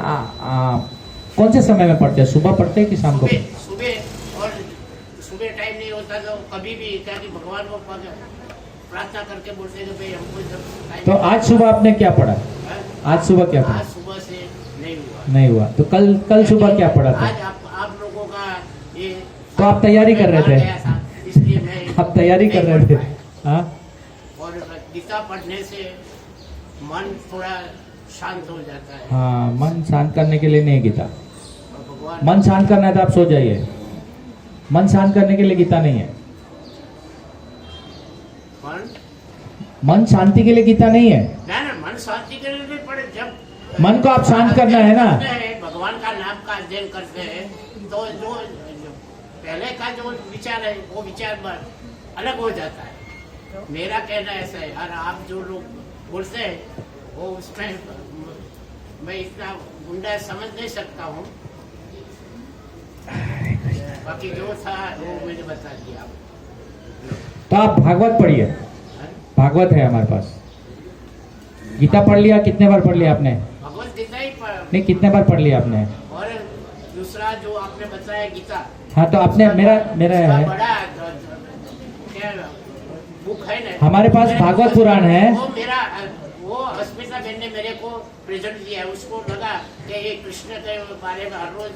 कौन से समय में पढ़ते हैं? सुबह पढ़ते हैं कि शाम को? सुबह और सुबह टाइम नहीं होता तो कभी भी क्या कि भगवान को प्रार्थना करके बोलते हैं कि भाई हमको जब टाइम। तो आज सुबह आपने क्या पढ़ा? है? आज सुबह क्या पढ़ा? आज सुबह से नहीं हुआ। नहीं हुआ तो कल सुबह क्या पढ़ा था? आज आप लोगों का ये तो आप तैयारी कर रहे थे? गया था, इसलिए मैं आप तैयारी कर नहीं रहे थे? पढ़ पाया। हाँ, और गीता पढ़ने से मन थोड़ा शांत हो जाता है। हाँ, मन शांत करने के लिए नहीं गीता। और भगवान मन शांत करना है तो आप सो जाइए। मन शांत करने के लिए गीता नहीं है। मन शांति के लिए गीता नहीं है। ना मन शांति के लिए नहीं पड़े। जब मन को आप शांत करना है ना। भगवान का नाम का अध्ययन करते हैं तो जो पहले का जो विचार है वो विचार अलग हो जाता है। मेरा कहना ऐसा है। और आप जो लोग बोलते हैं वो उसमें मैं इतना गुंडा समझ नहीं सकता हूँ। बाकी जो था वो मैंने बता दिया। तो आप भागवत पढ़िए। भागवत है हमारे पास। गीता पढ़ लिया? कितने बार पढ़ लिया आपने? भगवत गीता ही नहीं, कितने बार पढ़ लिया आपने? और दूसरा जो आपने बताया गीता। हाँ, तो आपने मेरा उसका है। बड़ा क्या बुक है ना, हमारे पास भागवत पुराण है। वो अस्मिता बहन ने मेरे को प्रेजेंट दिया है। उसको लगा कि ये कृष्ण के बारे में हर रोज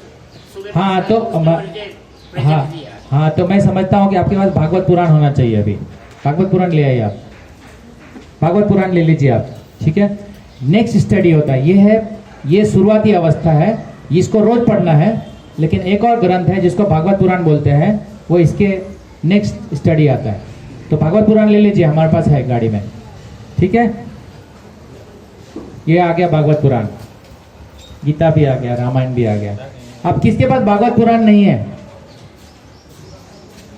सुबह हाँ, तो प्रेजेंट दिया। हाँ, तो मैं समझता हूँ कि आपके पास भागवत पुराण होना चाहिए। अभी भागवत पुराण ले आइए आप। भागवत पुराण ले लीजिए आप, ठीक है। नेक्स्ट स्टडी होता है, ये शुरुआती अवस्था है, इसको रोज पढ़ना है। लेकिन एक और ग्रंथ है जिसको भागवत पुराण बोलते हैं, वो इसके नेक्स्ट स्टडी आता है। तो भागवत पुराण ले लीजिए, हमारे पास है गाड़ी में, ठीक है। ये आ गया भागवत पुराण, गीता भी आ गया, रामायण भी आ गया। अब किसके पास भागवत पुराण नहीं है?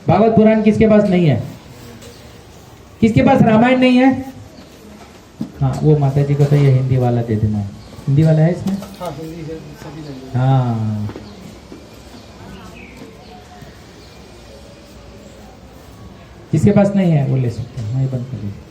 भागवत पुराण किसके पास नहीं है? किसके पास रामायण नहीं है? हाँ, वो माता जी को तो ये हिंदी वाला दे देना। हिंदी वाला है इसमें? हाँ, हिंदी है, सभी लैंग्वेज। हाँ, किसके पास नहीं है वो ले सकते हैं। मैं बंद कर दीजिए।